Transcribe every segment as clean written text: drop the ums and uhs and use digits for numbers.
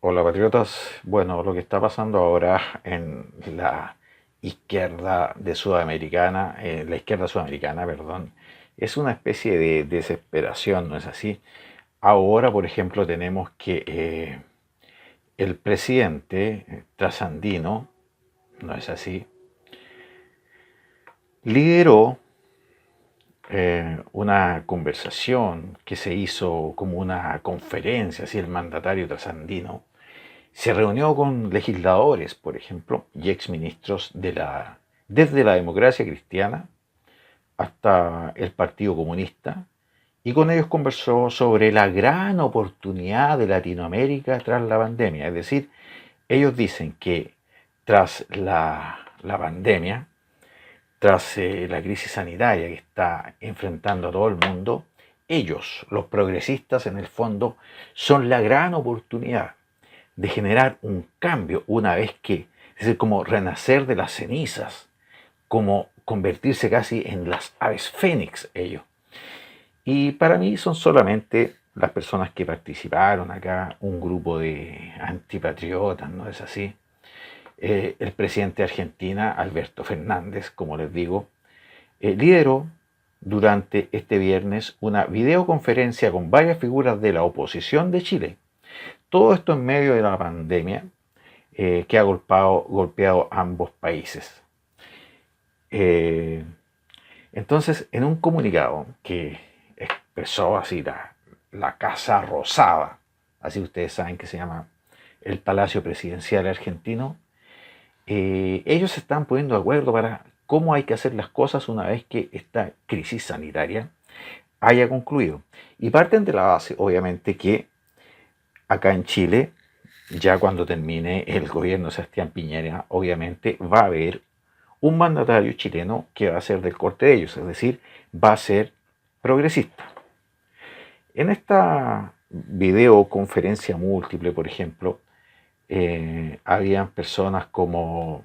Hola patriotas, bueno, lo que está pasando ahora en la izquierda de Sudamericana, la izquierda sudamericana, perdón, es una especie de desesperación, ¿no es así? Ahora, por ejemplo, tenemos que el presidente trasandino, ¿no es así? Lideró una conversación que se hizo como una conferencia, así el mandatario trasandino se reunió con legisladores, por ejemplo, y exministros desde la democracia cristiana hasta el Partido Comunista, y con ellos conversó sobre la gran oportunidad de Latinoamérica tras la pandemia. Es decir, ellos dicen que tras la pandemia, tras la crisis sanitaria que está enfrentando a todo el mundo, ellos, los progresistas en el fondo, son la gran oportunidad de generar un cambio una vez que, es decir, como renacer de las cenizas, como convertirse casi en las aves fénix ellos. Y para mí son solamente las personas que participaron acá, un grupo de antipatriotas, ¿no es así? El presidente de Argentina, Alberto Fernández, como les digo, lideró durante este viernes una videoconferencia con varias figuras de la oposición de Chile. Todo esto en medio de la pandemia, que ha golpeado a ambos países. Eh, entonces, en un comunicado que expresó así la Casa Rosada, así ustedes saben que se llama el Palacio Presidencial argentino, ellos se están poniendo de acuerdo para cómo hay que hacer las cosas una vez que esta crisis sanitaria haya concluido. Y parten de la base, obviamente, que acá en Chile, ya cuando termine el gobierno de Sebastián Piñera, obviamente va a haber un mandatario chileno que va a ser del corte de ellos, es decir, va a ser progresista. En esta videoconferencia múltiple, por ejemplo, habían personas como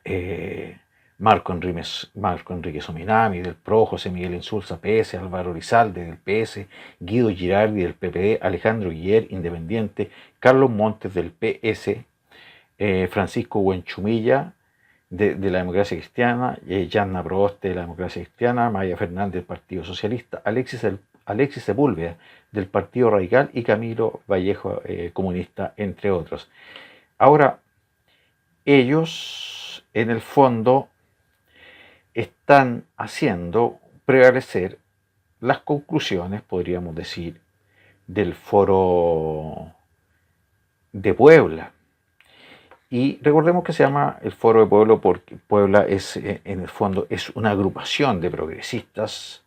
eh, Marco Enrique Sominami del PRO, José Miguel Insulza PS, Álvaro Rizalde del PS, Guido Girardi del PPD, Alejandro Guiller, Independiente, Carlos Montes del PS, Francisco Buenchumilla de la Democracia Cristiana, Yanna Proboste de la Democracia Cristiana, Maya Fernández del Partido Socialista, Alexis Sepúlveda del Partido Radical y Camilo Vallejo, comunista, entre otros. Ahora, ellos en el fondo están haciendo prevalecer las conclusiones, podríamos decir, del foro de Puebla. Y recordemos que se llama el Foro de Puebla porque Puebla es, en el fondo, es una agrupación de progresistas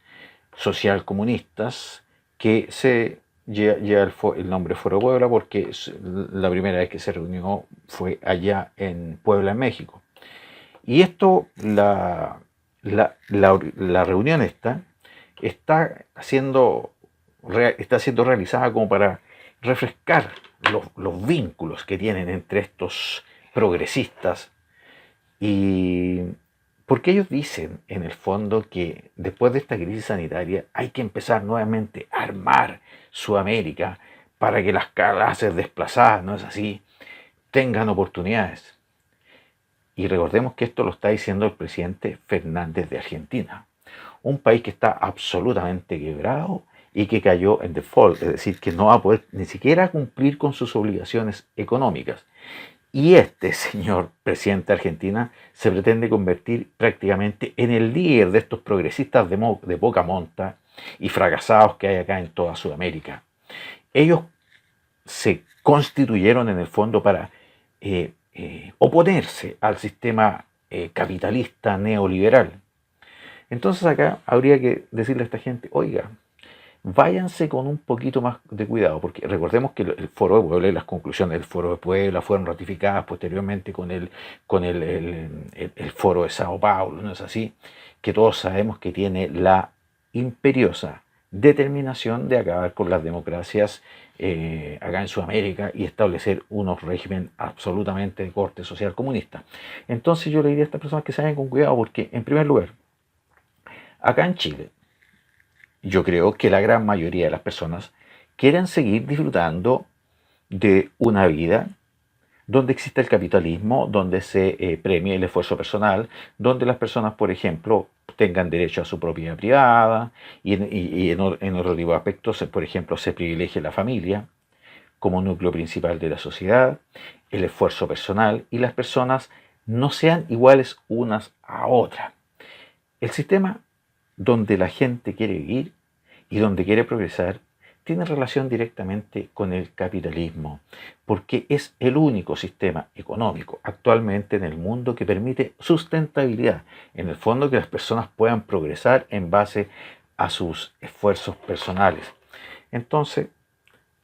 social comunistas que se lleva el nombre Foro de Puebla porque la primera vez que se reunió fue allá en Puebla, en México. Y esto, la reunión está siendo realizada como para refrescar los vínculos que tienen entre estos progresistas y porque ellos dicen en el fondo que después de esta crisis sanitaria hay que empezar nuevamente a armar Sudamérica para que las clases desplazadas, ¿no es así?, tengan oportunidades. Y recordemos que esto lo está diciendo el presidente Fernández de Argentina, un país que está absolutamente quebrado y que cayó en default, es decir, que no va a poder ni siquiera cumplir con sus obligaciones económicas. Y este señor presidente de Argentina se pretende convertir prácticamente en el líder de estos progresistas de poca monta y fracasados que hay acá en toda Sudamérica. Ellos se constituyeron en el fondo para oponerse al sistema capitalista neoliberal. Entonces acá habría que decirle a esta gente, oiga, váyanse con un poquito más de cuidado, porque recordemos que el Foro de Puebla y las conclusiones del Foro de Puebla fueron ratificadas posteriormente con el Foro de Sao Paulo, ¿no es así? Que todos sabemos que tiene la imperiosa determinación de acabar con las democracias acá en Sudamérica y establecer unos régimen absolutamente de corte social comunista. Entonces yo le diría a estas personas que se vayan con cuidado porque, en primer lugar, acá en Chile, yo creo que la gran mayoría de las personas quieren seguir disfrutando de una vida donde existe el capitalismo, donde se premie el esfuerzo personal, donde las personas, por ejemplo, tengan derecho a su propiedad privada en otro tipo de aspectos, por ejemplo, se privilegie la familia como núcleo principal de la sociedad, el esfuerzo personal y las personas no sean iguales unas a otras. El sistema donde la gente quiere vivir y donde quiere progresar tiene relación directamente con el capitalismo, porque es el único sistema económico actualmente en el mundo que permite sustentabilidad, en el fondo que las personas puedan progresar en base a sus esfuerzos personales. Entonces,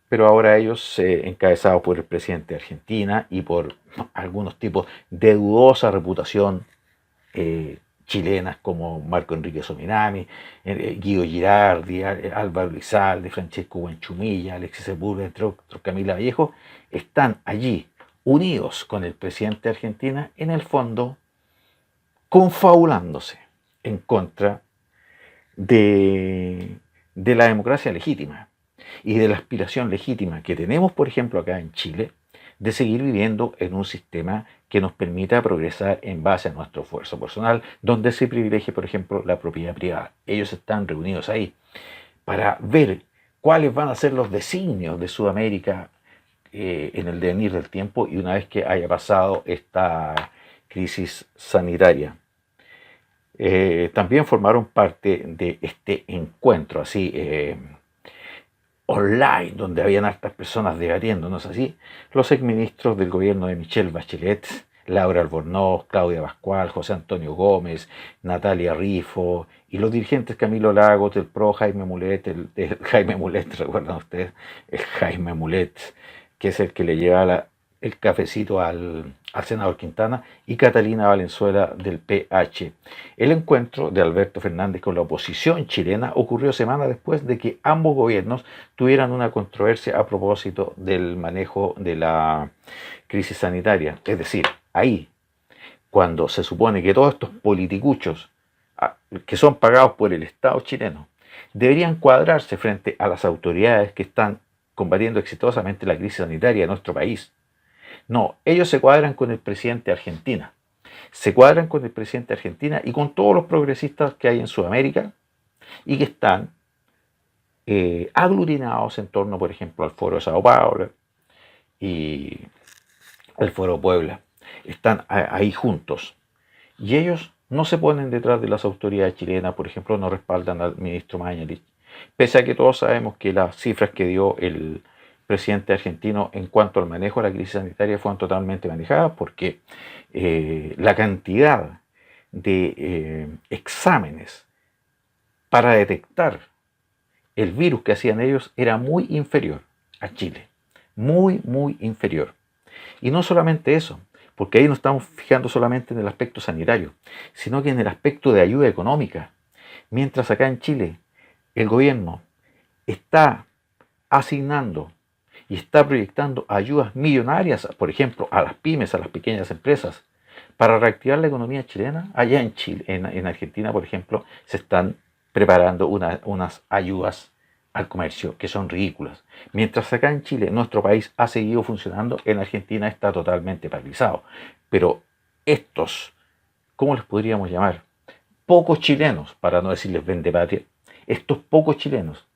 pero ahora ellos, encabezados por el presidente de Argentina y por algunos tipos de dudosa reputación, eh, chilenas como Marco Enrique Sominami, Guido Girardi, Álvaro Lizalde, Francesco Guanchumilla, Alexis Sepúlveda, entre otros, Camila Vallejo, están allí unidos con el presidente de Argentina, en el fondo confabulándose en contra de la democracia legítima y de la aspiración legítima que tenemos, por ejemplo, acá en Chile, de seguir viviendo en un sistema que nos permita progresar en base a nuestro esfuerzo personal, donde se privilegie, por ejemplo, la propiedad privada. Ellos están reunidos ahí para ver cuáles van a ser los designios de Sudamérica en el devenir del tiempo y una vez que haya pasado esta crisis sanitaria. También formaron parte de este encuentro así online, donde habían hartas personas debatiendo, ¿no es así? Los exministros del gobierno de Michelle Bachelet, Laura Albornoz, Claudia Pascual, José Antonio Gómez, Natalia Rifo, y los dirigentes Camilo Lagos del PRO, Jaime Mulet, Jaime Mulet, ¿recuerdan ustedes? El Jaime Mulet, que es el que le lleva el cafecito al senador Quintana, y Catalina Valenzuela del PH. El encuentro de Alberto Fernández con la oposición chilena ocurrió semanas después de que ambos gobiernos tuvieran una controversia a propósito del manejo de la crisis sanitaria. Es decir, ahí, cuando se supone que todos estos politicuchos que son pagados por el Estado chileno deberían cuadrarse frente a las autoridades que están combatiendo exitosamente la crisis sanitaria de nuestro país. No, ellos se cuadran con el presidente de Argentina. Se cuadran con el presidente de Argentina y con todos los progresistas que hay en Sudamérica y que están aglutinados en torno, por ejemplo, al Foro de Sao Paulo y al Foro Puebla. Están ahí juntos. Y ellos no se ponen detrás de las autoridades chilenas, por ejemplo, no respaldan al ministro Mañalich. Pese a que todos sabemos que las cifras que dio el presidente argentino en cuanto al manejo de la crisis sanitaria fueron totalmente manejadas, porque la cantidad de exámenes para detectar el virus que hacían ellos era muy inferior a Chile, muy, muy inferior. Y no solamente eso, porque ahí no estamos fijando solamente en el aspecto sanitario, sino que en el aspecto de ayuda económica. Mientras acá en Chile el gobierno está asignando y está proyectando ayudas millonarias, por ejemplo, a las pymes, a las pequeñas empresas, para reactivar la economía chilena, allá en Chile, en Argentina, por ejemplo, se están preparando unas ayudas al comercio que son ridículas. Mientras acá en Chile, nuestro país ha seguido funcionando, en Argentina está totalmente paralizado. Pero estos, ¿cómo les podríamos llamar? Pocos chilenos, para no decirles vendepatria, estos pocos chilenos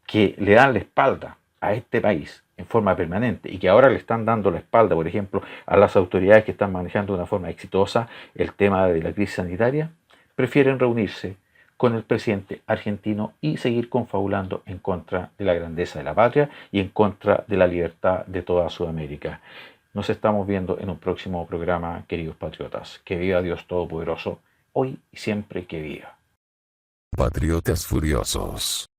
que le dan la espalda a este país en forma permanente y que ahora le están dando la espalda, por ejemplo, a las autoridades que están manejando de una forma exitosa el tema de la crisis sanitaria, prefieren reunirse con el presidente argentino y seguir confabulando en contra de la grandeza de la patria y en contra de la libertad de toda Sudamérica. Nos estamos viendo en un próximo programa, queridos patriotas. Que viva Dios Todopoderoso, hoy y siempre que viva. Patriotas Furiosos.